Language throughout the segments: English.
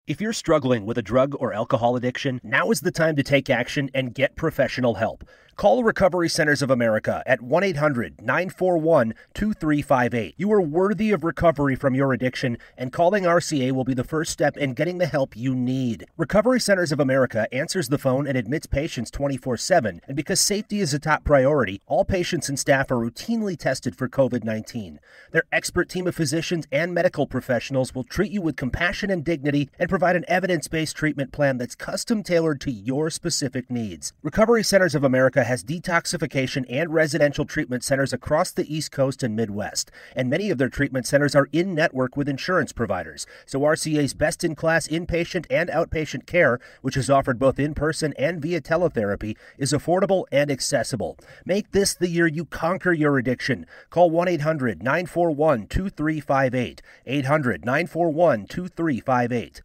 If you're struggling with a drug or alcohol addiction, now is the time to take action and get professional help. Call Recovery Centers of America at 1-800-941-2358. You are worthy of recovery from your addiction, and calling RCA will be the first step in getting the help you need. Recovery Centers of America answers the phone and admits patients 24/7, and because safety is a top priority, all patients and staff are routinely tested for COVID-19. Their expert team of physicians and medical professionals will treat you with compassion and dignity and provide an evidence-based treatment plan that's custom-tailored to your specific needs. Recovery Centers of America has detoxification and residential treatment centers across the East Coast and Midwest, and many of their treatment centers are in-network with insurance providers. So RCA's best-in-class inpatient and outpatient care, which is offered both in-person and via teletherapy, is affordable and accessible. Make this the year you conquer your addiction. Call 1-800-941-2358, 800-941-2358.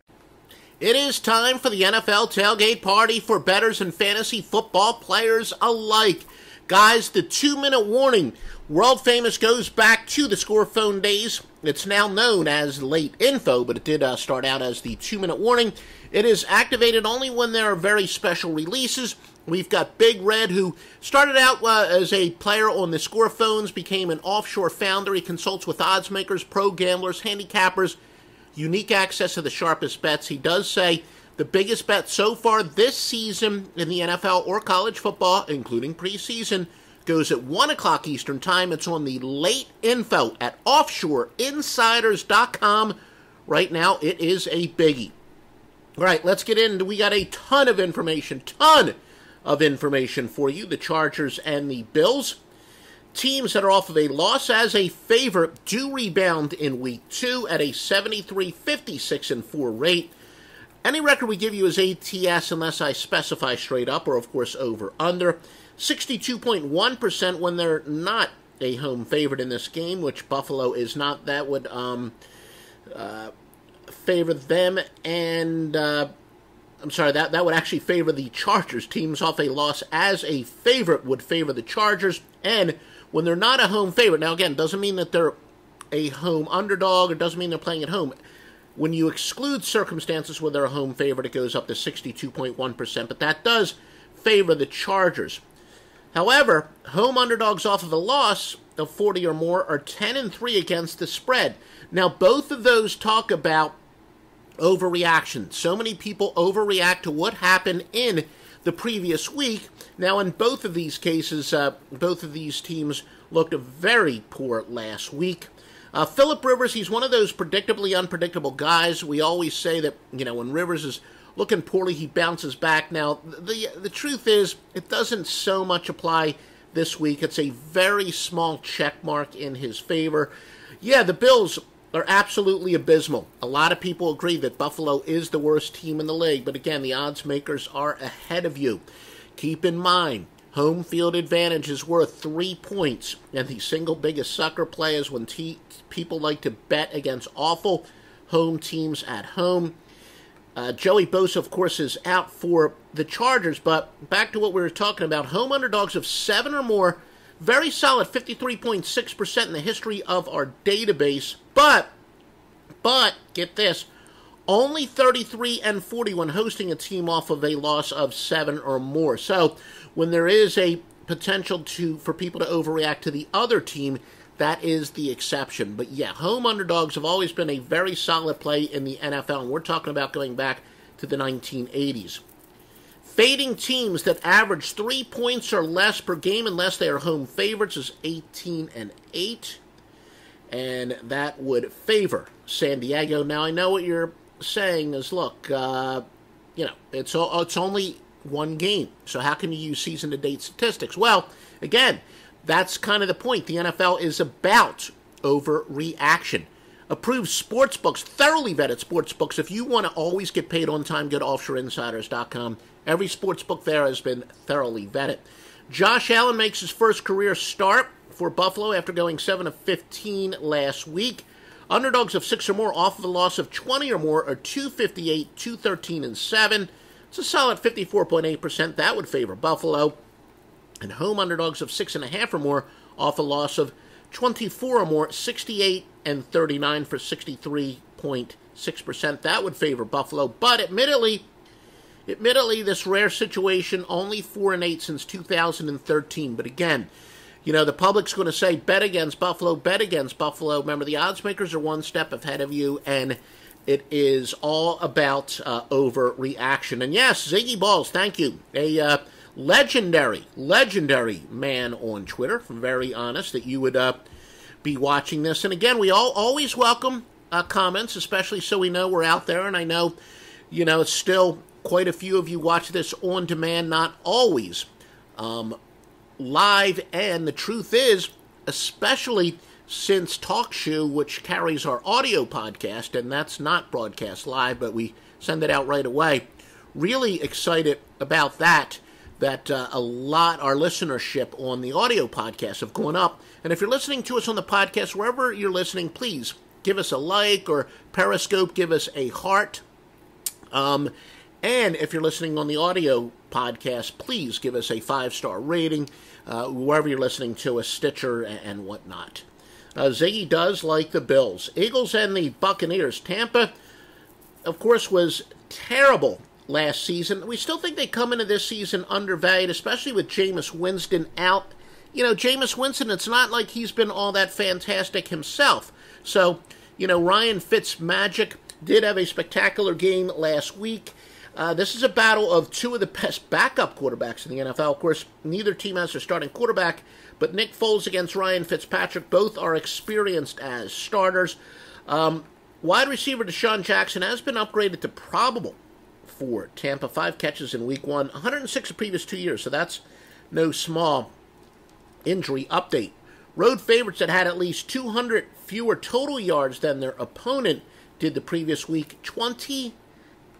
It is time for the NFL tailgate party for bettors and fantasy football players alike. Guys, the 2-minute warning. World famous goes back to the score phone days. It's now known as late info, but it did start out as the 2-minute warning. It is activated only when there are very special releases. We've got Big Red, who started out as a player on the score phones, became an offshore founder. He consults with odds makers, pro gamblers, handicappers, unique access to the sharpest bets. He does say the biggest bet so far this season in the NFL or college football, including preseason, goes at 1 o'clock Eastern Time. It's on the late info at offshoreinsiders.com. Right now, it is a biggie. All right, let's get into. We got a ton of information for you. The Chargers and the Bills. Teams that are off of a loss as a favorite do rebound in Week 2 at a 73-56-4 rate. Any record we give you is ATS unless I specify straight up, or of course over under. 62.1% when they're not a home favorite in this game, which Buffalo is not. That would favor them, and that would actually favor the Chargers. Teams off a loss as a favorite would favor the Chargers, and when they're not a home favorite, now again, doesn't mean that they're a home underdog, or doesn't mean they're playing at home. When you exclude circumstances where they're a home favorite, it goes up to 62.1%, but that does favor the Chargers. However, home underdogs off of a loss of 40 or more are 10-3 against the spread. Now, both of those talk about overreaction. So many people overreact to what happened in the previous week. Now, in both of these cases, both of these teams looked very poor last week. Phillip Rivers, he's one of those predictably unpredictable guys. We always say that, when Rivers is looking poorly, he bounces back. Now, the truth is, it doesn't so much apply this week. It's a very small check mark in his favor. Yeah, the Bills are absolutely abysmal. A lot of people agree that Buffalo is the worst team in the league, but again, the odds makers are ahead of you. Keep in mind, home field advantage is worth 3 points, and the single biggest sucker play is when people like to bet against awful home teams at home. Joey Bosa, of course, is out for the Chargers, but back to what we were talking about, home underdogs of 7 or more, very solid, 53.6% in the history of our database, but, get this, only 33-40 when hosting a team off of a loss of 7 or more. So, when there is a potential for people to overreact to the other team, that is the exception. But yeah, home underdogs have always been a very solid play in the NFL, and we're talking about going back to the 1980s. Fading teams that average 3 points or less per game unless they are home favorites is 18-8. And that would favor San Diego. Now, I know what you're saying is, look, it's only one game. So how can you use season-to-date statistics? Well, again, that's kind of the point. The NFL is about overreaction. Approved sportsbooks, thoroughly vetted sportsbooks. If you want to always get paid on time, go to offshoreinsiders.com. Every sportsbook there has been thoroughly vetted. Josh Allen makes his first career start for Buffalo after going 7 of 15 last week. Underdogs of 6 or more off of a loss of 20 or more are 258, 213, and 7. It's a solid 54.8%. That would favor Buffalo. And home underdogs of 6.5 or more off a loss of 24 or more, 68 and 39 for 63.8 6% that would favor Buffalo. But admittedly, this rare situation, only 4-8 since 2013. But again, the public's going to say, bet against Buffalo, bet against Buffalo. Remember, the odds makers are one step ahead of you, and it is all about overreaction. And yes, Ziggy Balls, thank you. A legendary man on Twitter. Very honest that you would be watching this. And again, we always welcome comments, especially so we know we're out there. And I know, it's still quite a few of you watch this on demand, not always live. And the truth is, especially since TalkShoe, which carries our audio podcast, and that's not broadcast live, but we send it out right away, really excited about that a lot, our listenership on the audio podcast have gone up. And if you're listening to us on the podcast, wherever you're listening, please give us a like, or Periscope, give us a heart. And if you're listening on the audio podcast, please give us a 5-star rating, wherever you're listening to us, Stitcher and whatnot. Ziggy does like the Bills. Eagles and the Buccaneers. Tampa, of course, was terrible last season. We still think they come into this season undervalued, especially with Jameis Winston out. Jameis Winston, it's not like he's been all that fantastic himself. So, Ryan Fitzmagic did have a spectacular game last week. This is a battle of two of the best backup quarterbacks in the NFL. Of course, neither team has their starting quarterback, but Nick Foles against Ryan Fitzpatrick, both are experienced as starters. Wide receiver Deshaun Jackson has been upgraded to probable for Tampa. 5 catches in week 1, 106 the previous 2 years, so that's no small injury update. Road favorites that had at least 200 fewer total yards than their opponent did the previous week, 20-9.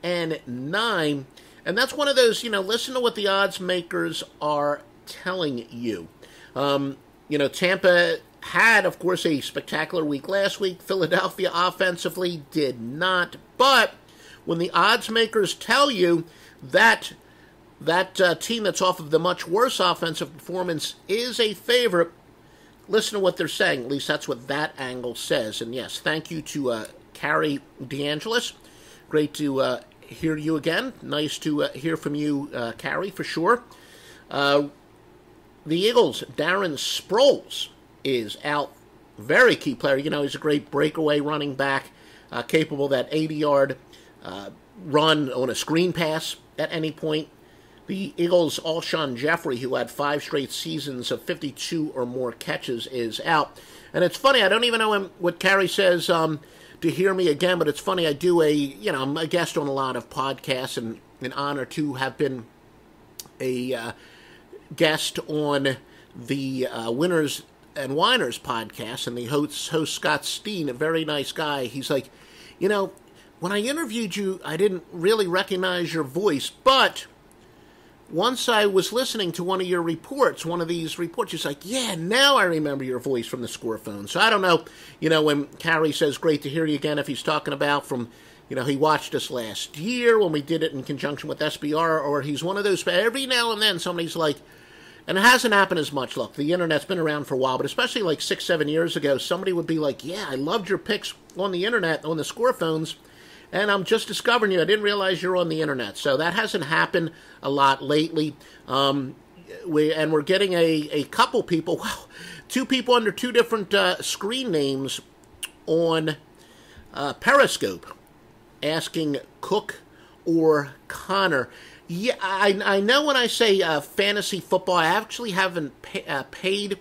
And that's one of those, listen to what the odds makers are telling you. Tampa had, of course, a spectacular week last week. Philadelphia offensively did not. But when the odds makers tell you that team that's off of the much worse offensive performance is a favorite, listen to what they're saying. At least that's what that angle says. And yes, thank you to Carrie DeAngelis. Great to hear you again. Nice to hear from you, Carrie, for sure. The Eagles, Darren Sproles is out. Very key player. He's a great breakaway running back, capable of that 80-yard run on a screen pass at any point. The Eagles' Alshon Jeffrey, who had 5 straight seasons of 52 or more catches, is out. And it's funny, I don't even know what Carrie says to hear me again, but it's funny, I do I'm a guest on a lot of podcasts, and an honor to have been a guest on the Winners and Whiners podcast, and the host Scott Steen, a very nice guy. He's like, when I interviewed you, I didn't really recognize your voice, but once I was listening to one of these reports, he's like, yeah, now I remember your voice from the score phone. So I don't know, when Carrie says, great to hear you again, if he's talking about from, he watched us last year when we did it in conjunction with SBR, or he's one of those, every now and then somebody's like, and it hasn't happened as much. Look, the internet's been around for a while, but especially like 6-7 years ago, somebody would be like, yeah, I loved your picks on the internet, on the score phones, and I'm just discovering you. I didn't realize you're on the internet. So that hasn't happened a lot lately. We're getting a couple people, 2 people under 2 different screen names on Periscope asking Cook or Connor. Yeah, I know when I say fantasy football, I actually haven't played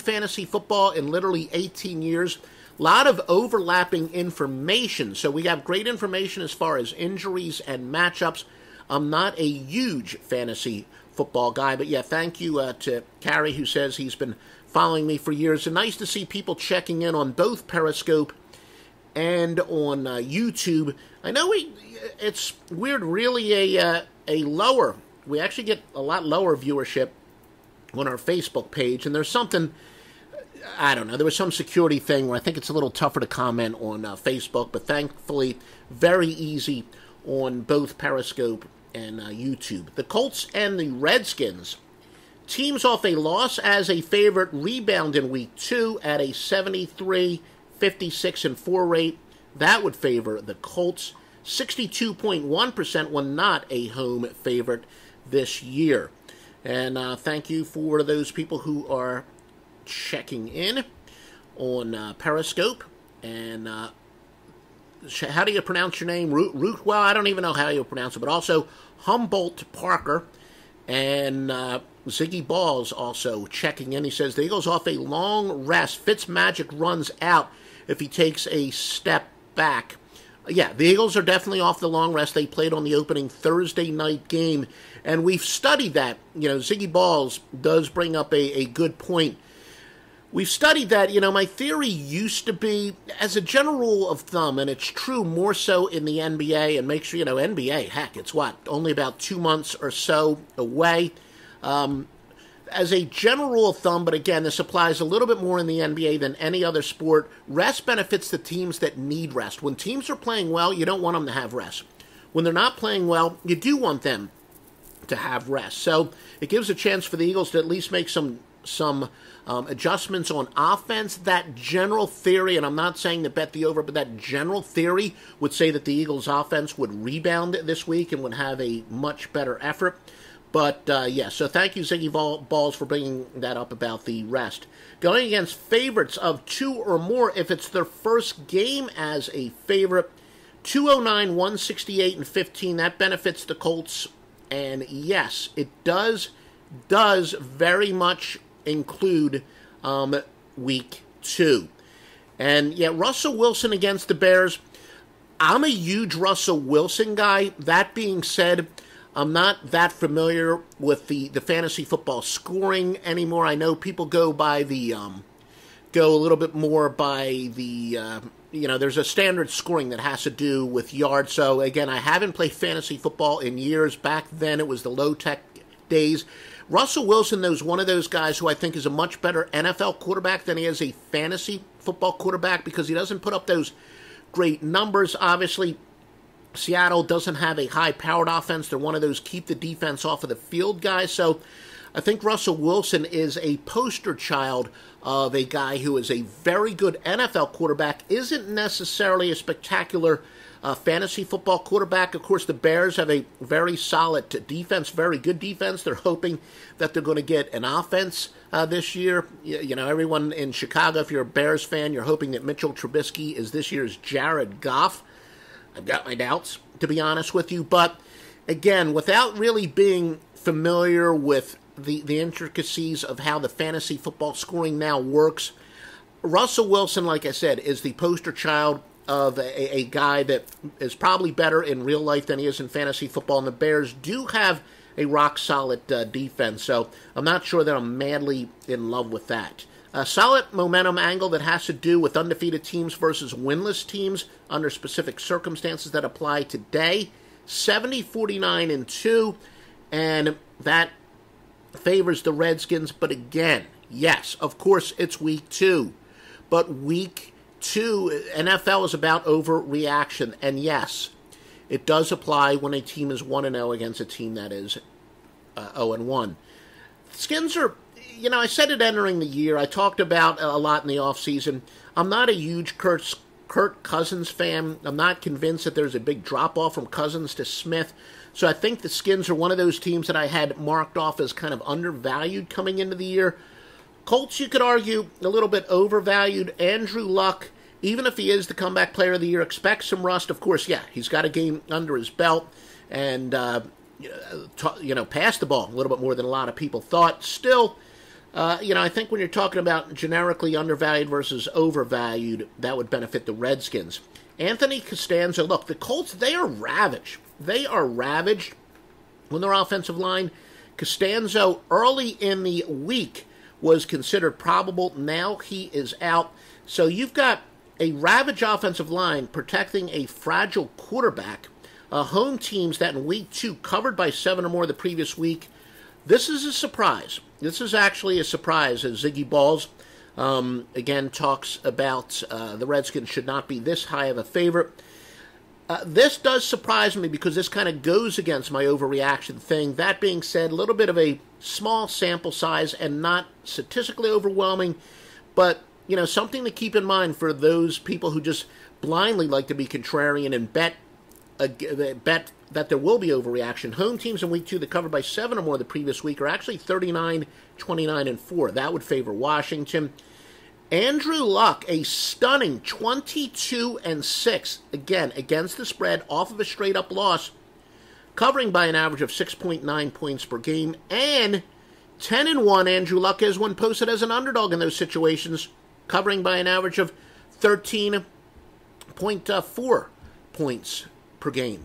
fantasy football in literally 18 years. A lot of overlapping information. So we have great information as far as injuries and matchups. I'm not a huge fantasy football guy, but yeah, thank you to Carrie, who says he's been following me for years. And nice to see people checking in on both Periscope and on YouTube. I know it's weird, really a lower, we actually get a lot lower viewership on our Facebook page, and there's something, I don't know, there was some security thing where I think it's a little tougher to comment on Facebook, but thankfully very easy on both Periscope and YouTube. The Colts and the Redskins, teams off a loss as a favorite, rebound in week 2 at a 73, 56, and 4 rate. That would favor the Colts. 62.1% were not a home favorite this year. And thank you for those people who are checking in on Periscope. And how do you pronounce your name? Root? Well, I don't even know how you pronounce it. But also Humboldt Parker and Ziggy Balls also checking in. He says the Eagles off a long rest. Fitzmagic runs out if he takes a step back. Yeah, the Eagles are definitely off the long rest. They played on the opening Thursday night game, and we've studied that. Ziggy Balls does bring up a good point. We've studied that. My theory used to be, as a general rule of thumb, and it's true more so in the NBA, and make sure, NBA, heck, it's only about 2 months or so away. As a general rule of thumb, but again, this applies a little bit more in the NBA than any other sport, rest benefits the teams that need rest. When teams are playing well, you don't want them to have rest. When they're not playing well, you do want them to have rest. So it gives a chance for the Eagles to at least make some adjustments on offense. That general theory, and I'm not saying to bet the over, but that general theory would say that the Eagles' offense would rebound this week and would have a much better effort. But, so thank you, Ziggy Balls, for bringing that up about the rest. Going against favorites of 2 or more, if it's their first game as a favorite, 209, 168, and 15, that benefits the Colts. And, yes, it does very much include week 2. And, yeah, Russell Wilson against the Bears. I'm a huge Russell Wilson guy. That being said, I'm not that familiar with the fantasy football scoring anymore. I know people go by go a little bit more by there's a standard scoring that has to do with yards. So, again, I haven't played fantasy football in years. Back then, it was the low-tech days. Russell Wilson, though, is one of those guys who I think is a much better NFL quarterback than he is a fantasy football quarterback because he doesn't put up those great numbers. Obviously, Seattle doesn't have a high-powered offense. They're one of those keep the defense off of the field guys. So I think Russell Wilson is a poster child of a guy who is a very good NFL quarterback, isn't necessarily a spectacular fantasy football quarterback. Of course, the Bears have a very solid defense, very good defense. They're hoping that they're going to get an offense this year. Everyone in Chicago, if you're a Bears fan, you're hoping that Mitchell Trubisky is this year's Jared Goff. I've got my doubts, to be honest with you. But, again, without really being familiar with the intricacies of how the fantasy football scoring now works, Russell Wilson, like I said, is the poster child of a guy that is probably better in real life than he is in fantasy football. And the Bears do have a rock-solid defense, so I'm not sure that I'm madly in love with that. A solid momentum angle that has to do with undefeated teams versus winless teams under specific circumstances that apply today. 70, 49, and 2, and that favors the Redskins. But again, yes, of course, it's week 2. But week 2, NFL is about overreaction. And yes, it does apply when a team is 1-0 against a team that is 0-1. Skins are... I said it entering the year. I talked about a lot in the offseason. I'm not a huge Kirk Cousins fan. I'm not convinced that there's a big drop-off from Cousins to Smith. So I think the Skins are one of those teams that I had marked off as kind of undervalued coming into the year. Colts, you could argue, a little bit overvalued. Andrew Luck, even if he is the comeback player of the year, expect some rust. Of course, yeah, he's got a game under his belt. And, passed the ball a little bit more than a lot of people thought. Still... I think when you're talking about generically undervalued versus overvalued, that would benefit the Redskins. Anthony Costanzo, look, the Colts, they are ravaged. They are ravaged on their offensive line. Costanzo, early in the week, was considered probable. Now he is out. So you've got a ravaged offensive line protecting a fragile quarterback. Home teams that in week 2 covered by 7 or more the previous week. This is a surprise. This is actually a surprise, as Ziggy Balls, again, talks about the Redskins should not be this high of a favorite. This does surprise me because this kind of goes against my overreaction thing. That being said, a little bit of a small sample size and not statistically overwhelming, but, something to keep in mind for those people who just blindly like to be contrarian and bet that there will be overreaction. Home teams in week 2 that covered by 7 or more the previous week are actually 39, 29, and 4. That would favor Washington. Andrew Luck, a stunning 22 and 6, again, against the spread, off of a straight-up loss, covering by an average of 6.9 points per game, and 10 and 1 Andrew Luck is when posted as an underdog in those situations, covering by an average of 13.4 points per game.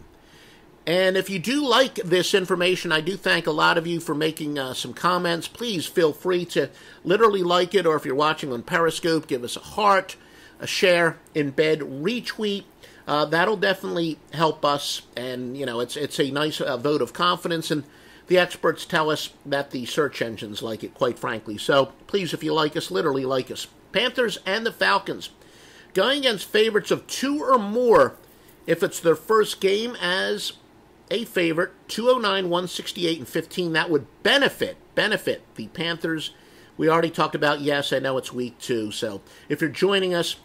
And if you do like this information, I do thank a lot of you for making some comments. Please feel free to literally like it, or if you're watching on Periscope, give us a heart, a share, embed, retweet. That'll definitely help us, and it's a nice vote of confidence, and the experts tell us that the search engines like it, quite frankly. So please, if you like us, literally like us. Panthers and the Falcons going against favorites of 2 or more if it's their first game as a favorite. 209, 168, and 15. That would benefit the Panthers. We already talked about, yes, I know it's week 2, so if you're joining us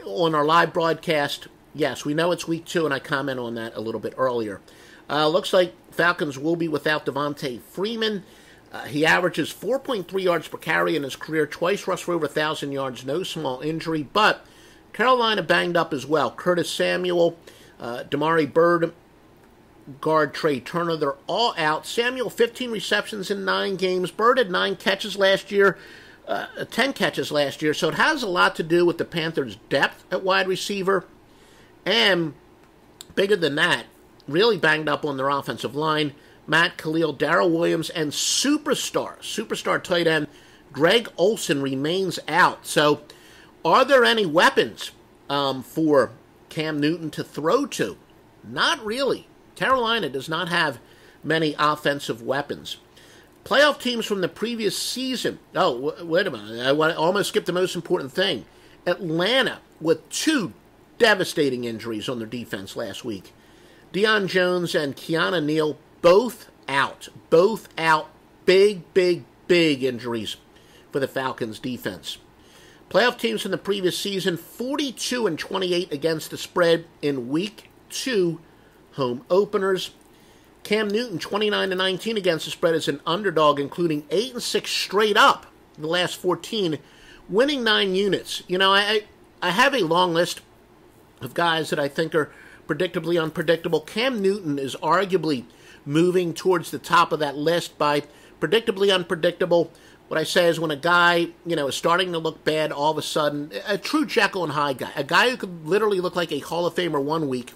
on our live broadcast, yes, we know it's week 2, and I comment on that a little bit earlier. Looks like Falcons will be without Devontae Freeman. He averages 4.3 yards per carry in his career, twice rushed for over 1,000 yards, no small injury, but Carolina banged up as well. Curtis Samuel, Damari Byrd, guard Trey Turner, they're all out. Samuel, 15 receptions in 9 games. Byrd had 9 catches last year, 10 catches last year, so it has a lot to do with the Panthers' depth at wide receiver. And bigger than that, really banged up on their offensive line. Matt Khalil, Darrell Williams, and superstar tight end Greg Olsen remains out. So are there any weapons for Cam Newton to throw to? Not really. Carolina does not have many offensive weapons. Playoff teams from the previous season. Oh, wait a minute. I almost skipped the most important thing. Atlanta with 2 devastating injuries on their defense last week. Deion Jones and Keanu Neal both out. Big injuries for the Falcons defense. Playoff teams from the previous season, 42 and 28 against the spread in week 2 home openers. Cam Newton, 29 and 19 against the spread as an underdog, including 8 and 6 straight up in the last 14, winning 9 units. I have a long list of guys that I think are predictably unpredictable. Cam Newton is arguably moving towards the top of that list by predictably unpredictable. What I say is when a guy, is starting to look bad all of a sudden, a true Jekyll and Hyde guy, a guy who could literally look like a Hall of Famer one week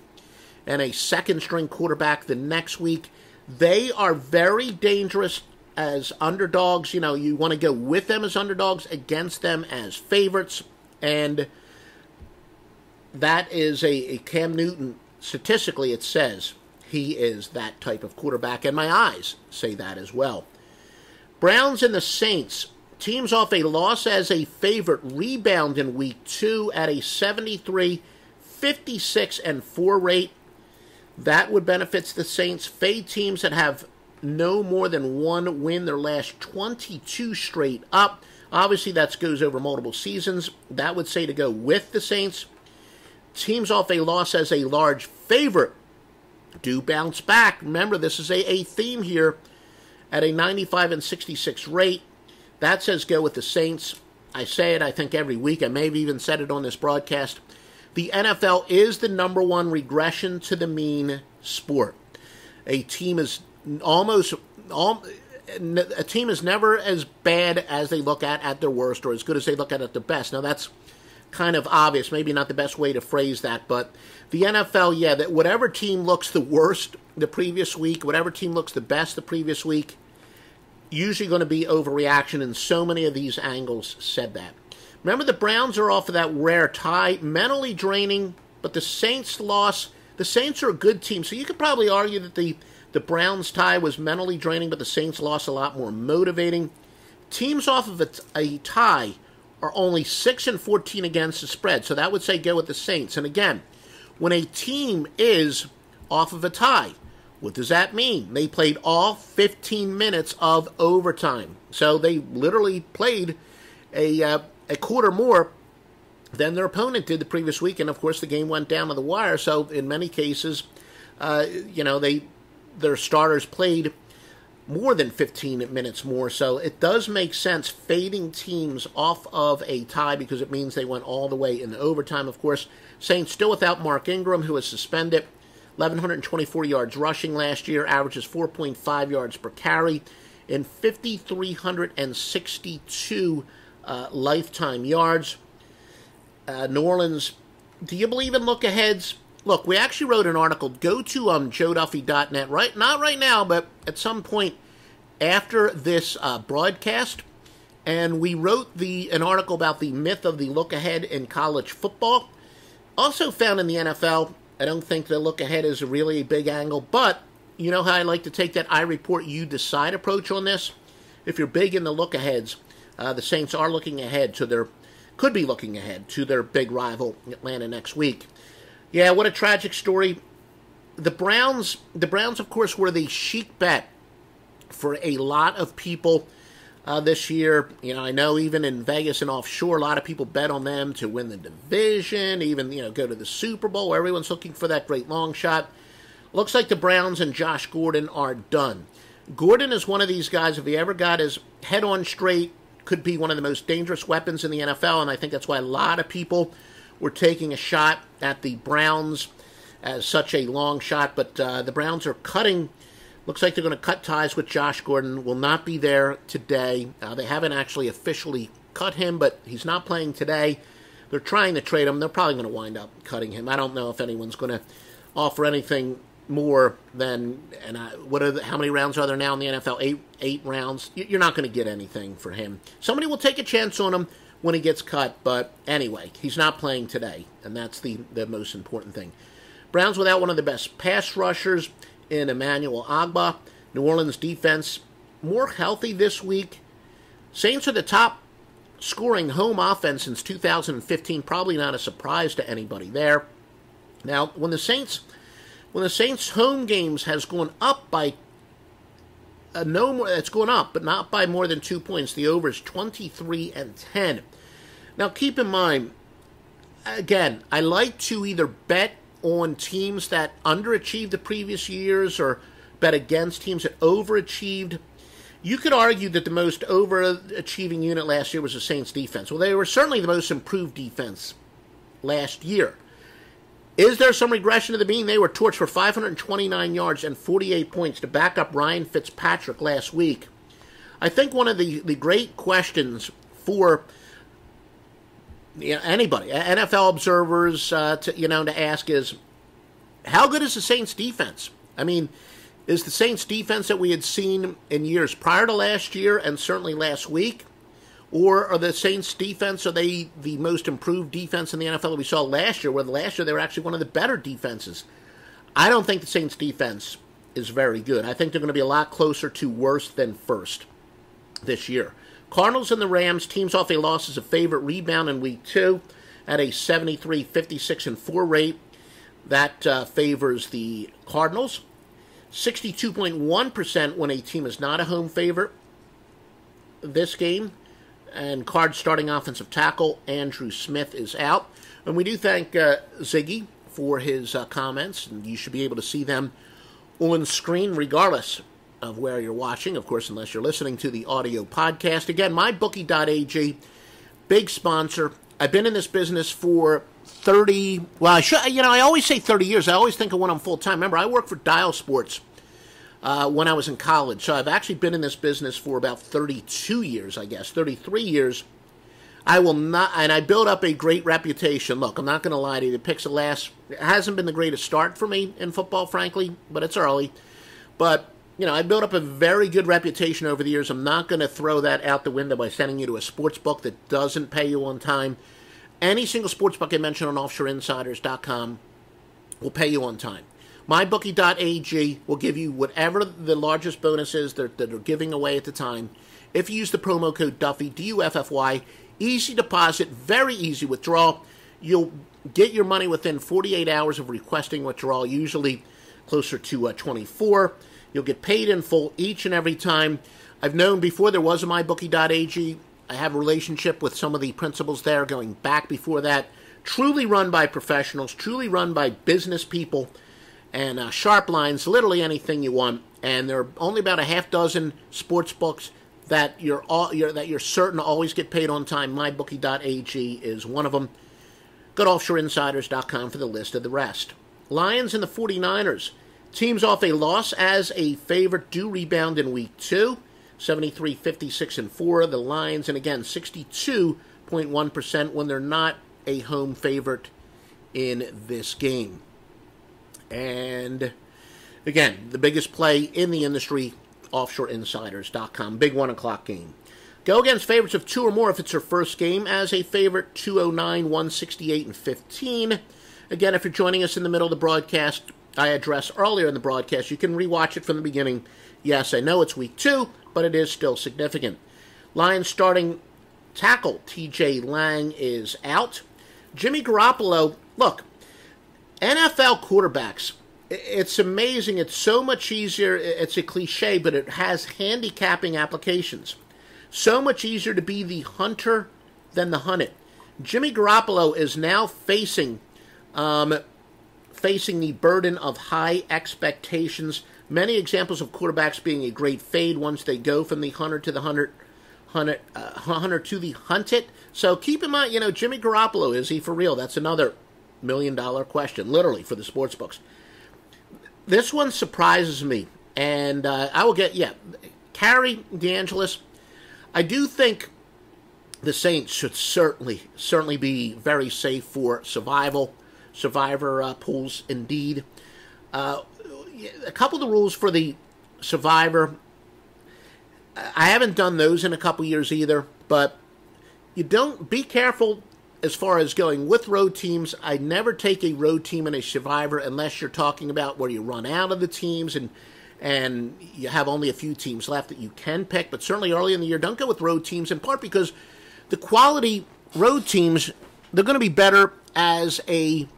and a second-string quarterback the next week, they are very dangerous as underdogs. You want to go with them as underdogs, against them as favorites, and that is a Cam Newton. Statistically, it says he is that type of quarterback, and my eyes say that as well. Browns and the Saints, teams off a loss as a favorite, rebound in week 2 at a 73, 56, and 4 rate. That would benefit the Saints. Fade teams that have no more than 1 win their last 22 straight up. Obviously, that goes over multiple seasons. That would say to go with the Saints. Teams off a loss as a large favorite do bounce back. Remember, this is a theme here at a 95 and 66 rate. That says go with the Saints. I say it, I think, every week. I may have even said it on this broadcast. The NFL is the number 1 regression to the mean sport. A team is never as bad as they look at their worst, or as good as they look at their best. Now, that's kind of obvious, maybe not the best way to phrase that, but the NFL, that whatever team looks the worst the previous week, whatever team looks the best the previous week, usually going to be overreaction, and so many of these angles said that. Remember, the Browns are off of that rare tie, mentally draining, but the Saints loss, the Saints are a good team, so you could probably argue that the Browns tie was mentally draining, but the Saints loss a lot more motivating. Teams off of a tie are only 6 and 14 against the spread, so that would say go with the Saints. And again, when a team is off of a tie, what does that mean? They played all 15 minutes of overtime. So they literally played a quarter more than their opponent did the previous week. And, of course, the game went down to the wire. So, in many cases, their starters played more than 15 minutes more. So it does make sense fading teams off of a tie because it means they went all the way in the overtime. Of course, Saints still without Mark Ingram, who is suspended. 1,124 yards rushing last year, averages 4.5 yards per carry, and 5,362 lifetime yards. New Orleans, do you believe in look-aheads? Look, we actually wrote an article. Go to joeduffy.net, right? Not right now, but at some point after this broadcast. And we wrote an article about the myth of the look-ahead in college football. Also found in the NFL, I don't think the look-ahead is really a big angle, but you know how I like to take that I report, you decide approach on this? If you're big in the look-aheads, the Saints are looking ahead could be looking ahead to their big rival, Atlanta, next week. Yeah, what a tragic story. The Browns, of course, were the chic bet for a lot of people this year. You know, I know even in Vegas and offshore, a lot of people bet on them to win the division, even, go to the Super Bowl. Everyone's looking for that great long shot. Looks like the Browns and Josh Gordon are done. Gordon is one of these guys, if he ever got his head on straight, could be one of the most dangerous weapons in the NFL, and I think that's why a lot of people were taking a shot at the Browns as such a long shot, but the Browns are cutting. Looks like they're going to cut ties with Josh Gordon. Will not be there today. They haven't actually officially cut him, but he's not playing today. They're trying to trade him. They're probably going to wind up cutting him. I don't know if anyone's going to offer anything more than, how many rounds are there now in the NFL? Eight rounds. You're not going to get anything for him. Somebody will take a chance on him when he gets cut, but anyway, he's not playing today, and that's the most important thing. Browns without one of the best pass rushers in Emmanuel Ogbah. New Orleans defense more healthy this week. Saints are the top scoring home offense since 2015. Probably not a surprise to anybody there. Now, when the Saints home games has gone up by it's going up, but not by more than 2 points. The over is 23-10. Now, keep in mind, again, I like to either bet on teams that underachieved the previous years or bet against teams that overachieved. You could argue that the most overachieving unit last year was the Saints defense. Well, they were certainly the most improved defense last year. Is there some regression to the mean? They were torched for 529 yards and 48 points to back up Ryan Fitzpatrick last week. I think one of the great questions for anybody, NFL observers, to ask is, how good is the Saints defense? I mean, is the Saints defense that we had seen in years prior to last year and certainly last week? Or are the Saints defense, are they the most improved defense in the NFL that we saw last year, where last year they were actually one of the better defenses? I don't think the Saints defense is very good. I think they're going to be a lot closer to worse than first this year. Cardinals and the Rams, teams off a loss as a favorite, rebound in week 2 at a 73, 56, and 4 rate. That favors the Cardinals. 62.1% when a team is not a home favorite this game. And Cards starting offensive tackle Andrew Smith is out. And we do thank Ziggy for his comments, and you should be able to see them on screen regardless of where you're watching, of course, unless you're listening to the audio podcast. Again, mybookie.ag, big sponsor. I've been in this business for 30, I always say 30 years. I always think of when I'm full-time. Remember, I worked for Dial Sports when I was in college. So I've actually been in this business for about 32 years, 33 years. I will not, and I built up a great reputation. Look, I'm not going to lie to you. The picks of last, it hasn't been the greatest start for me in football, frankly, but it's early. But, I built up a very good reputation over the years. I'm not going to throw that out the window by sending you to a sports book that doesn't pay you on time. Any single sports book I mention on offshoreinsiders.com will pay you on time. MyBookie.ag will give you whatever the largest bonus is that they're giving away at the time. If you use the promo code Duffy, D-U-F-F-Y, easy deposit, very easy withdrawal. You'll get your money within 48 hours of requesting withdrawal, usually closer to 24. You'll get paid in full each and every time. I've known before there was a MyBookie.ag, I have a relationship with some of the principals there going back before that. Truly run by professionals, truly run by business people, and sharp lines, literally anything you want. And there are only about a half dozen sports books that you're certain to always get paid on time. MyBookie.ag is one of them. Go to offshoreinsiders.com for the list of the rest. Lions and the 49ers. Teams off a loss as a favorite do rebound in week 2. 73, 56, and 4. The Lions, and again, 62.1% when they're not a home favorite in this game. And again, the biggest play in the industry, offshoreinsiders.com. Big 1 o'clock game. Go against favorites of 2 or more if it's your first game as a favorite, 209, 168, and 15. Again, if you're joining us in the middle of the broadcast, I addressed earlier in the broadcast, you can rewatch it from the beginning. Yes, I know it's week 2, but it is still significant. Lions starting tackle TJ Lang is out. Jimmy Garoppolo, look, NFL quarterbacks, it's amazing. It's so much easier. It's a cliche, but it has handicapping applications. So much easier to be the hunter than the hunted. Jimmy Garoppolo is now facing the burden of high expectations. Many examples of quarterbacks being a great fade once they go from the hunter to the hunter to the hunted. So keep in mind, Jimmy Garoppolo, is he for real? That's another $1 million question, literally, for the sports books. This one surprises me, and I will get, Carrie DeAngelis. I do think the Saints should certainly be very safe for survivor pools, indeed. A couple of the rules for the survivor, I haven't done those in a couple years either, but you don't, be careful as far as going with road teams. I never take a road team in a survivor unless you're talking about where you run out of the teams and you have only a few teams left that you can pick. But certainly early in the year, don't go with road teams, in part because the quality road teams, they're going to be better as a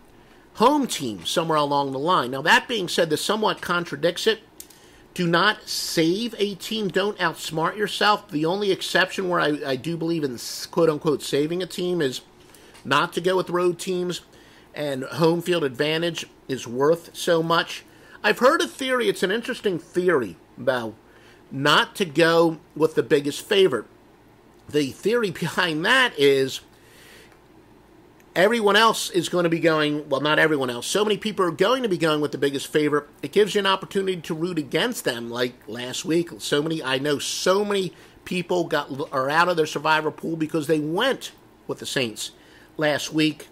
home team somewhere along the line. Now, that being said, this somewhat contradicts it. Do not save a team. Don't outsmart yourself. The only exception where I do believe in quote-unquote saving a team is not to go with road teams, and home field advantage is worth so much. I've heard a theory, it's an interesting theory, about not to go with the biggest favorite. The theory behind that is everyone else is going to be going, well, not everyone else. So many people are going to be going with the biggest favorite. It gives you an opportunity to root against them. Like last week, I know so many people are out of their survivor pool because they went with the Saints last week.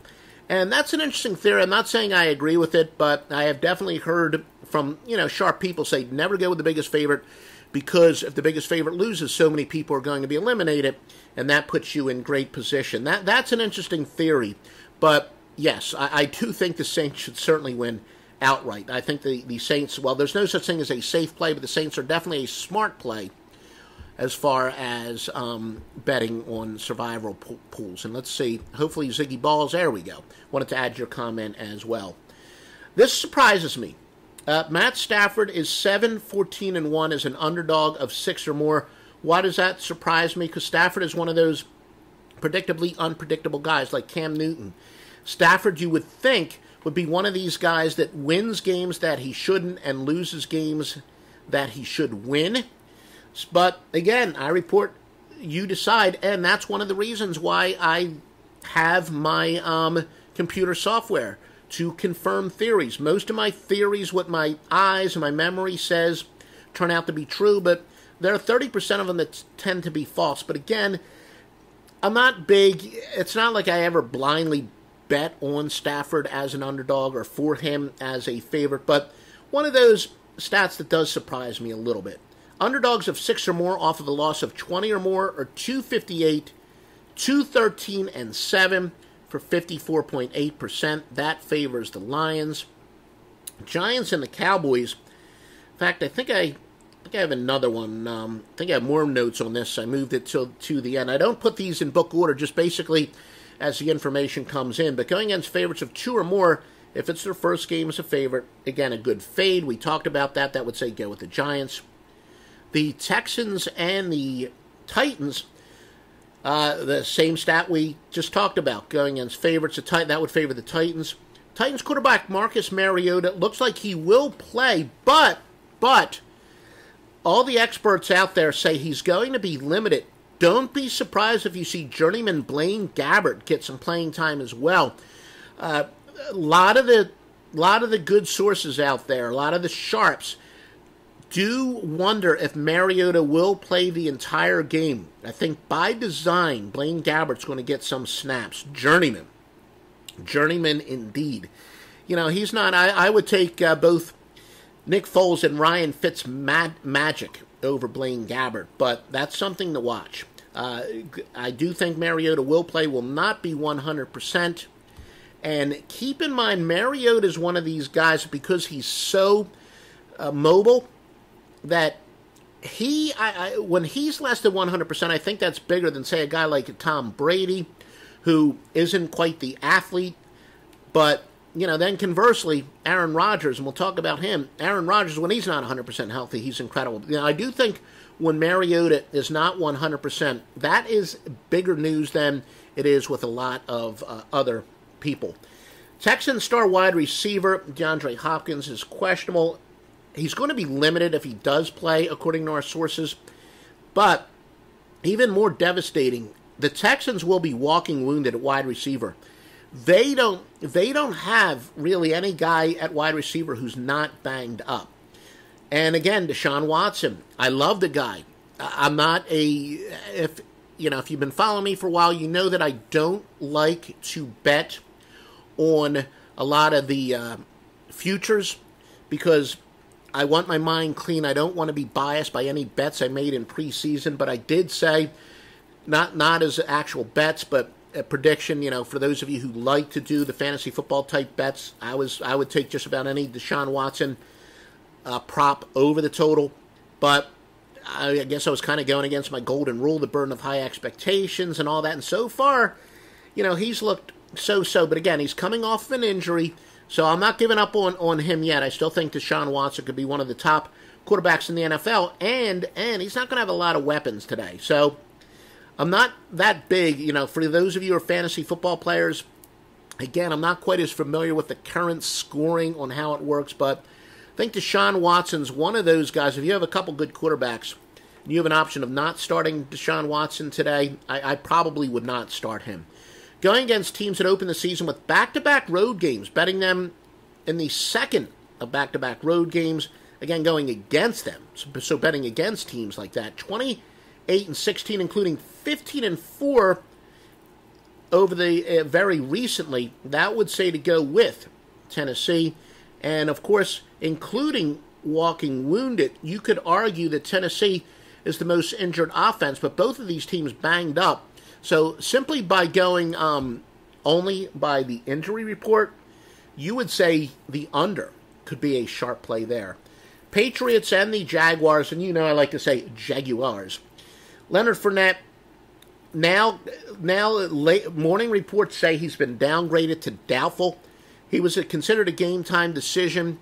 And that's an interesting theory. I'm not saying I agree with it, but I have definitely heard from, sharp people say never go with the biggest favorite, because if the biggest favorite loses, so many people are going to be eliminated, and that puts you in great position. That's an interesting theory. But, yes, I do think the Saints should certainly win outright. I think the Saints, well, there's no such thing as a safe play, but the Saints are definitely a smart play as far as betting on survival pools. And let's see, hopefully Ziggy Balls, there we go. Wanted to add your comment as well. This surprises me. Matt Stafford is 7-14-1 as an underdog of 6 or more. Why does that surprise me? Because Stafford is one of those predictably unpredictable guys like Cam Newton. Stafford, you would think, would be one of these guys that wins games that he shouldn't and loses games that he should win. But again, I report, you decide, and that's one of the reasons why I have my computer software to confirm theories. Most of my theories, what my eyes and my memory says, turn out to be true, but there are 30% of them that tend to be false. But again, I'm not big. It's not like I ever blindly bet on Stafford as an underdog or for him as a favorite, but one of those stats that does surprise me a little bit. Underdogs of 6 or more off of a loss of 20 or more are 258, 213, and 7 for 54.8%. That favors the Lions. Giants and the Cowboys. In fact, I think I have another one. I think I have more notes on this. I moved it to the end. I don't put these in book order, just basically as the information comes in. But going against favorites of 2 or more, if it's their first game as a favorite, again, a good fade. We talked about that. That would say go with the Giants. The Texans and the Titans. The same stat we just talked about, going against favorites. That would favor the Titans. Titans quarterback Marcus Mariota looks like he will play, but all the experts out there say he's going to be limited. Don't be surprised if you see journeyman Blaine Gabbert get some playing time as well. A lot of the good sources out there, a lot of the sharps, do wonder if Mariota will play the entire game. I think by design, Blaine Gabbert's going to get some snaps. Journeyman indeed. He's not. I would take both Nick Foles and Ryan Fitzmagic over Blaine Gabbert, but that's something to watch. I do think Mariota will play, will not be 100%. And keep in mind, Mariota is one of these guys, because he's so mobile, that when he's less than 100%, I think that's bigger than, say, a guy like Tom Brady, who isn't quite the athlete. But, then conversely, Aaron Rodgers, and we'll talk about him, Aaron Rodgers, when he's not 100% healthy, he's incredible. I do think when Mariota is not 100%, that is bigger news than it is with a lot of other people. Texans star wide receiver DeAndre Hopkins is questionable. He's going to be limited if he does play, according to our sources. But even more devastating, the Texans will be walking wounded at wide receiver. They don't have really any guy at wide receiver who's not banged up. And again, Deshaun Watson, I love the guy. I'm not if you've been following me for a while, you know that I don't like to bet on a lot of the futures, because I want my mind clean. I don't want to be biased by any bets I made in preseason, but I did say, not as actual bets, but a prediction, for those of you who like to do the fantasy football type bets, I would take just about any Deshaun Watson prop over the total. But I guess I was kind of going against my golden rule, the burden of high expectations and all that. And so far, he's looked so-so. But again, he's coming off of an injury, so I'm not giving up on him yet. I still think Deshaun Watson could be one of the top quarterbacks in the NFL, and he's not going to have a lot of weapons today. So I'm not that big, for those of you who are fantasy football players. Again, I'm not quite as familiar with the current scoring on how it works, but I think Deshaun Watson's one of those guys. If you have a couple good quarterbacks and you have an option of not starting Deshaun Watson today, I probably would not start him. Going against teams that open the season with back-to-back road games, betting them in the second of back-to-back road games, again, going against them. So betting against teams like that. 28-16, including 15-4 over the very recently. That would say to go with Tennessee. And, of course, including walking wounded, you could argue that Tennessee is the most injured offense, but both of these teams banged up. So simply by going only by the injury report, you would say the under could be a sharp play there. Patriots and the Jaguars, and I like to say Jaguars. Leonard Fournette, now morning reports say he's been downgraded to doubtful. He was considered a game-time decision.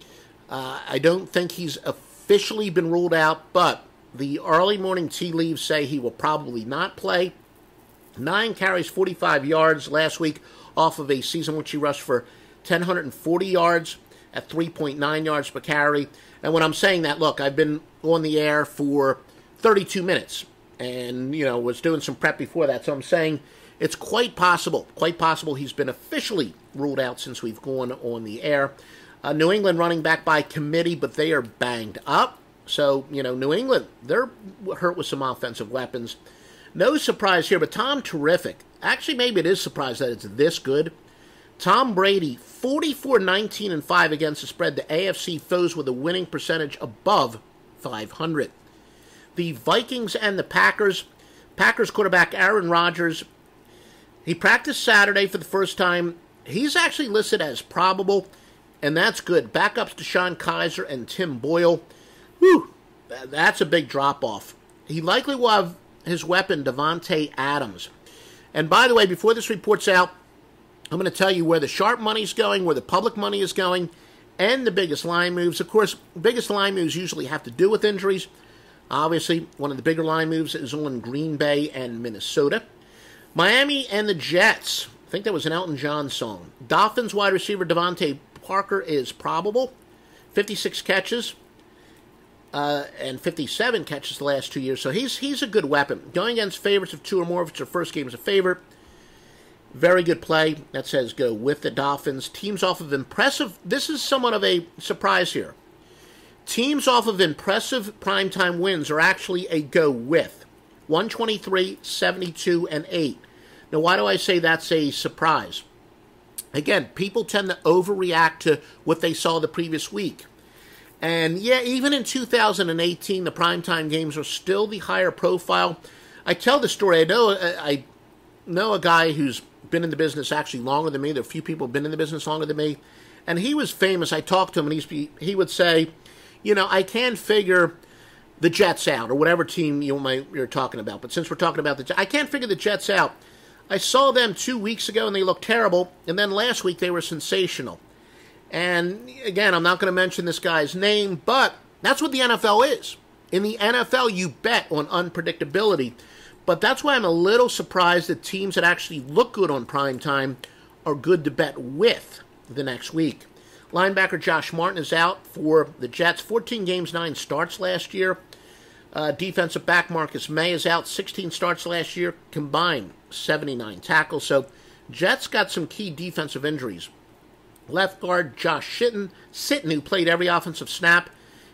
I don't think he's officially been ruled out, but the early morning tea leaves say he will probably not play. 9 carries, 45 yards last week off of a season which he rushed for 1,040 yards at 3.9 yards per carry. And when I'm saying that, look, I've been on the air for 32 minutes and, was doing some prep before that. So I'm saying it's quite possible he's been officially ruled out since we've gone on the air. New England running back by committee, but they are banged up. So, New England, they're hurt with some offensive weapons. No surprise here, but Tom Terrific. Actually, maybe it is surprise that it's this good. Tom Brady, 44-19-5 against the spread to AFC foes with a winning percentage above 500. The Vikings and the Packers. Packers quarterback Aaron Rodgers. He practiced Saturday for the first time. He's actually listed as probable, and that's good. Backups Deshaun Kaiser and Tim Boyle. Whew, that's a big drop-off. He likely will have his weapon, Devontae Adams. And by the way, before this report's out, I'm going to tell you where the sharp money's going, where the public money is going, and the biggest line moves. Of course, biggest line moves usually have to do with injuries. Obviously, one of the bigger line moves is on Green Bay and Minnesota. Miami and the Jets. I think that was an Elton John song. Dolphins wide receiver Devontae Parker is probable. 56 catches and 57 catches the last 2 years. So he's a good weapon. Going against favorites of 2 or more if it's your first game as a favorite. Very good play. That says go with the Dolphins. Teams off of impressive. This is somewhat of a surprise here. Teams off of impressive primetime wins are actually a go with. 123, 72, and 8. Now, why do I say that's a surprise? Again, people tend to overreact to what they saw the previous week. And yeah, even in 2018, the primetime games are still the higher profile. I tell the story. I know a guy who's been in the business actually longer than me. There are a few people who've been in the business longer than me. And he was famous. I talked to him, and he would say, I can't figure the Jets out, or whatever team you're talking about. But since we're talking about the Jets, I can't figure the Jets out. I saw them 2 weeks ago, and they looked terrible. And then last week, they were sensational. And again, I'm not going to mention this guy's name, but that's what the NFL is. In the NFL, you bet on unpredictability. But that's why I'm a little surprised that teams that actually look good on primetime are good to bet with the next week. Linebacker Josh Martin is out for the Jets. 14 games, 9 starts last year. Defensive back Marcus May is out. 16 starts last year. Combined, 79 tackles. So Jets got some key defensive injuries. Left guard Josh Sitton, who played every offensive snap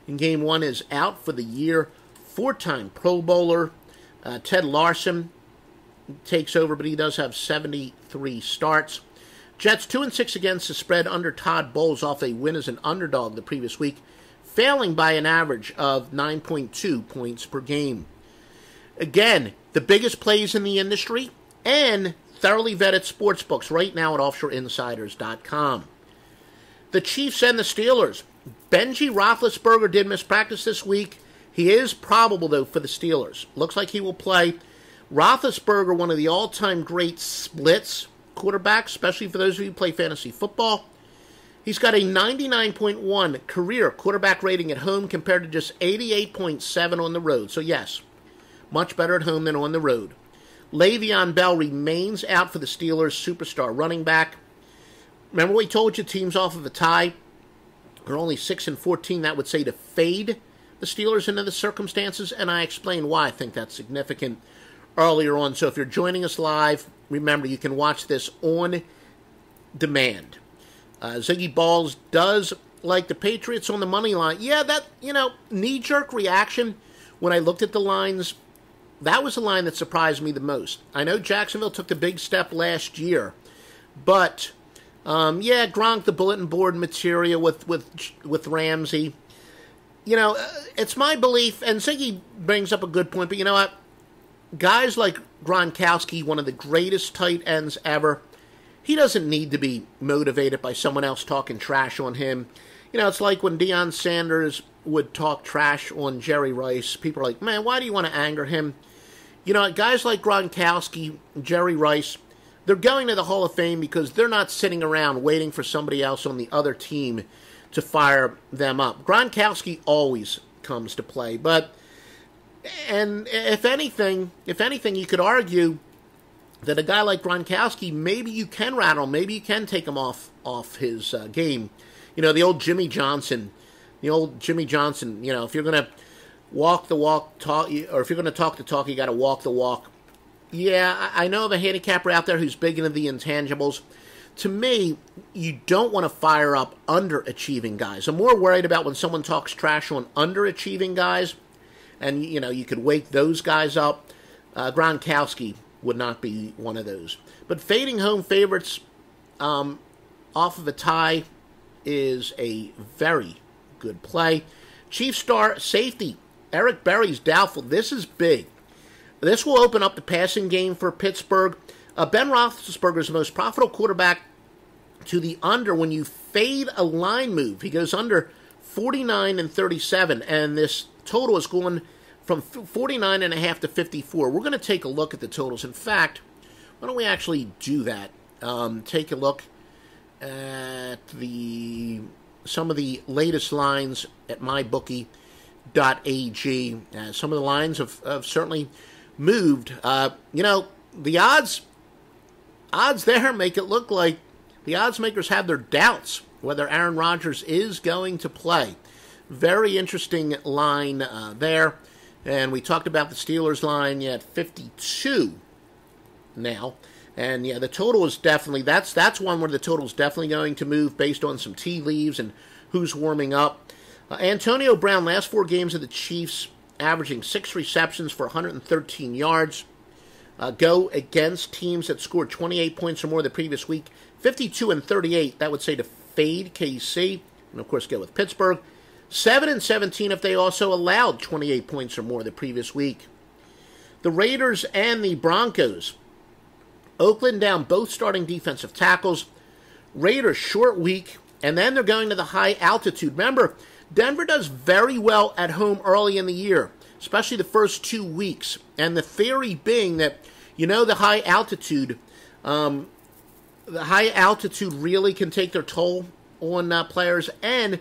in Game 1, is out for the year. 4-time Pro Bowler. Ted Larson takes over, but he does have 73 starts. Jets 2-6 against the spread under Todd Bowles off a win as an underdog the previous week, failing by an average of 9.2 points per game. Again, the biggest plays in the industry and thoroughly vetted sportsbooks right now at offshoreinsiders.com. The Chiefs and the Steelers. Benji Roethlisberger did miss practice this week. He is probable, though, for the Steelers. Looks like he will play. Roethlisberger, one of the all-time great splits quarterbacks, especially for those of you who play fantasy football. He's got a 99.1 career quarterback rating at home compared to just 88.7 on the road. So, yes, much better at home than on the road. Le'Veon Bell remains out for the Steelers, superstar running back. Remember we told you teams off of a tie are only 6-14. That would say to fade the Steelers into the circumstances, and I explained why I think that's significant earlier on. So if you're joining us live, remember you can watch this on demand. Ziggy Balls does like the Patriots on the money line. Yeah, that, knee-jerk reaction when I looked at the lines, that was the line that surprised me the most. I know Jacksonville took the big step last year, but, Gronk, the bulletin board material with Ramsey. It's my belief, and Ziggy brings up a good point, but you know what? Guys like Gronkowski, one of the greatest tight ends ever, he doesn't need to be motivated by someone else talking trash on him. It's like when Deion Sanders would talk trash on Jerry Rice. People are like, man, why do you want to anger him? Guys like Gronkowski, Jerry Rice, they're going to the Hall of Fame because they're not sitting around waiting for somebody else on the other team to fire them up. Gronkowski always comes to play, and if anything, you could argue that a guy like Gronkowski, maybe you can rattle him, maybe you can take him off his game. The old Jimmy Johnson. If you're going to walk the walk, talk, or if you're going to talk the talk, you got to walk the walk. Yeah, I know of a handicapper out there who's big into the intangibles. To me, you don't want to fire up underachieving guys. I'm more worried about when someone talks trash on underachieving guys, and, you could wake those guys up. Gronkowski would not be one of those. But fading home favorites off of a tie is a very good play. Chief star safety, Eric Berry's doubtful. This is big. This will open up the passing game for Pittsburgh. Ben Roethlisberger is the most profitable quarterback to the under when you fade a line move. He goes under 49-37, and this total is going from 49.5 to 54. We're going to take a look at the totals. In fact, why don't we actually do that? Take a look at some of the latest lines at mybookie.ag. Some of the lines have certainly moved. The odds odds there make it look like the odds makers have their doubts whether Aaron Rodgers is going to play. Very interesting line there. And we talked about the Steelers line at 52 now. And yeah, the total is definitely, that's one where the total is definitely going to move based on some tea leaves and who's warming up. Antonio Brown, last 4 games of the Chiefs, averaging 6 receptions for 113 yards. Go against teams that scored 28 points or more the previous week. 52-38, that would say to fade KC. And of course, go with Pittsburgh. 7-17 if they also allowed 28 points or more the previous week. The Raiders and the Broncos. Oakland down both starting defensive tackles. Raiders short week, and then they're going to the high altitude. Remember, Denver does very well at home early in the year, especially the first 2 weeks. And the theory being that, the high altitude really can take their toll on players. And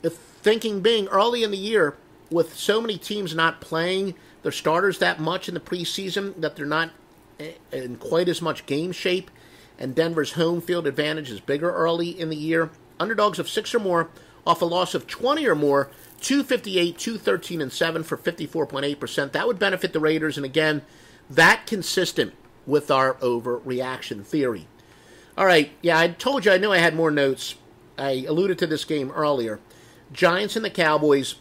the thinking being early in the year, with so many teams not playing their starters that much in the preseason, that they're not in quite as much game shape, and Denver's home field advantage is bigger early in the year. Underdogs of 6 or more off a loss of 20 or more, 258, 213, and 7 for 54.8%. That would benefit the Raiders, and again, that consistent with our overreaction theory. All right, yeah, I told you I knew I had more notes. I alluded to this game earlier. Giants and the Cowboys,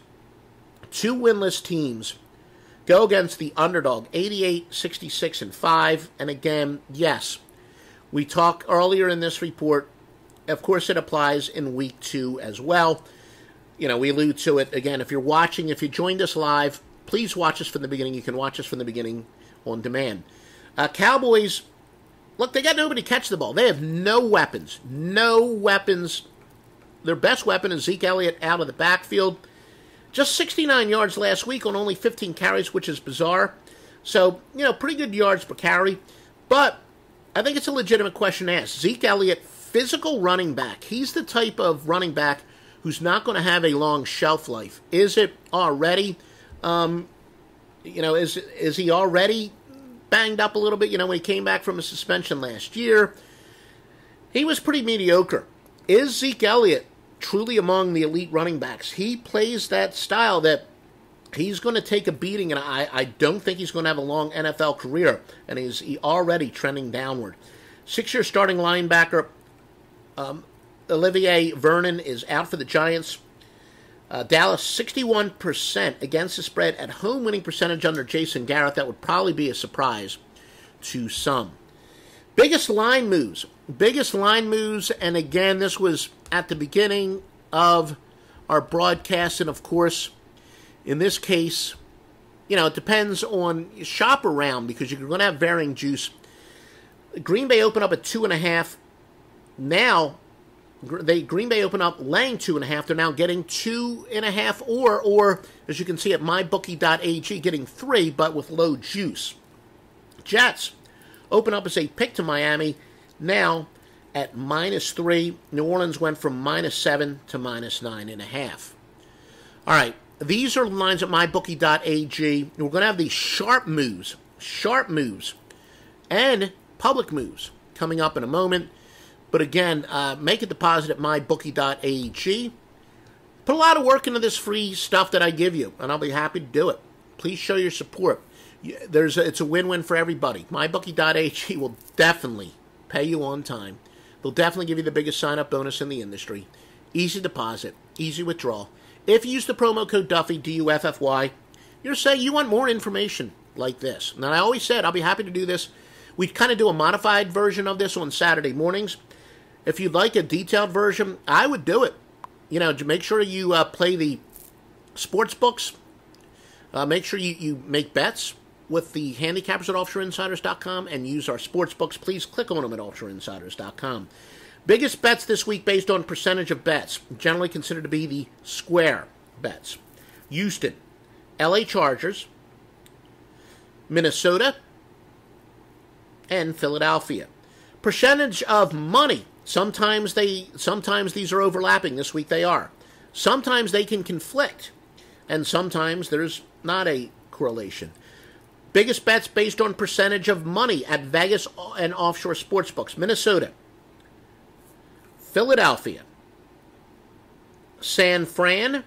2 winless teams, go against the underdog, 88, 66, and 5. And again, yes, we talked earlier in this report. Of course, it applies in week 2 as well. We allude to it. Again, if you joined us live, please watch us from the beginning. You can watch us from the beginning on demand. Cowboys, look, they got nobody to catch the ball. They have no weapons. No weapons. Their best weapon is Zeke Elliott out of the backfield. Just 69 yards last week on only 15 carries, which is bizarre. So, pretty good yards per carry. But I think it's a legitimate question to ask. Zeke Elliott, physical running back. He's the type of running back who's not going to have a long shelf life. Is it already? Is he already banged up a little bit? When he came back from a suspension last year, he was pretty mediocre. Is Zeke Elliott truly among the elite running backs? He plays that style that he's going to take a beating, and I don't think he's going to have a long NFL career, and he's already trending downward. 6-year starting linebacker Olivier Vernon is out for the Giants. Dallas, 61% against the spread at home winning percentage under Jason Garrett. That would probably be a surprise to some. Biggest line moves, and again, this was at the beginning of our broadcast, and of course, in this case, it depends on shop around because you're going to have varying juice. Green Bay opened up at 2.5. Now, Green Bay opened up laying 2.5. They're now getting 2.5, or as you can see at mybookie.ag, getting 3, but with low juice. Jets open up as a pick to Miami, now at -3. New Orleans went from -7 to -9.5. All right, these are lines at mybookie.ag. We're going to have these sharp moves, and public moves coming up in a moment. But again, make a deposit at mybookie.ag. Put a lot of work into this free stuff that I give you, and I'll be happy to do it. Please show your support. It's a win-win for everybody. MyBookie.ag will definitely pay you on time. They'll definitely give you the biggest sign-up bonus in the industry. Easy deposit, easy withdrawal. If you use the promo code Duffy, D-U-F-F-Y, you're saying you want more information like this. Now, I always said I'll be happy to do this. We kind of do a modified version of this on Saturday mornings. If you'd like a detailed version, I would do it. To make sure you play the sports books. Make sure you make bets with the handicappers at offshoreinsiders.com and use our sports books. Please click on them at offshoreinsiders.com. Biggest bets this week based on percentage of bets, generally considered to be the square bets. Houston, LA Chargers, Minnesota, and Philadelphia. Percentage of money. Sometimes these are overlapping. This week they are. Sometimes they can conflict, and sometimes there's not a correlation. Biggest bets based on percentage of money at Vegas and offshore sportsbooks. Minnesota, Philadelphia, San Fran,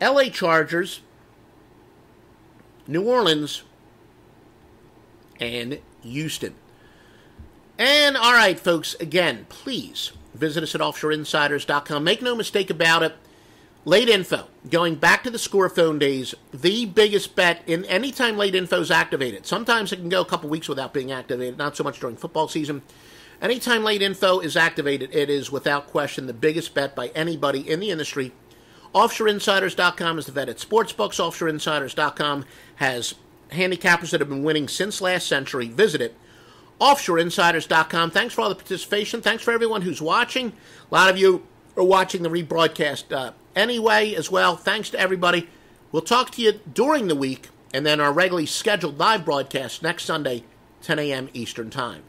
LA Chargers, New Orleans, and Houston. And all right, folks, again, please visit us at offshoreinsiders.com. Make no mistake about it. Late info, going back to the score phone days, the biggest bet in any time late info is activated. Sometimes it can go a couple weeks without being activated, not so much during football season. Anytime late info is activated, it is without question the biggest bet by anybody in the industry. Offshoreinsiders.com is the vet at sportsbooks. Offshoreinsiders.com has handicappers that have been winning since last century. Visit it. Offshoreinsiders.com. Thanks for all the participation. Thanks for everyone who's watching. A lot of you are watching the rebroadcast anyway as well. Thanks to everybody. We'll talk to you during the week, and then our regularly scheduled live broadcast next Sunday, 10 a.m. Eastern Time.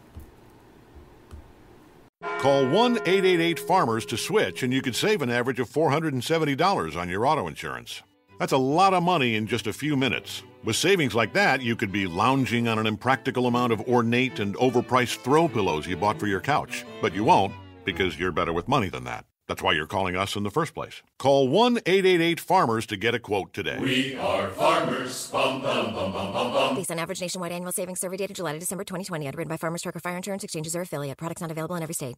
Call 1-888-FARMERS to switch, and you could save an average of $470 on your auto insurance. That's a lot of money in just a few minutes. With savings like that, you could be lounging on an impractical amount of ornate and overpriced throw pillows you bought for your couch. But you won't, because you're better with money than that. That's why you're calling us in the first place. Call 1-888-FARMERS to get a quote today. We are farmers. Bum, bum, bum, bum, bum, bum. Based on average nationwide annual savings survey data July to December 2020. Underwritten by Farmers Trucker Fire Insurance Exchanges or affiliate. Products not available in every state.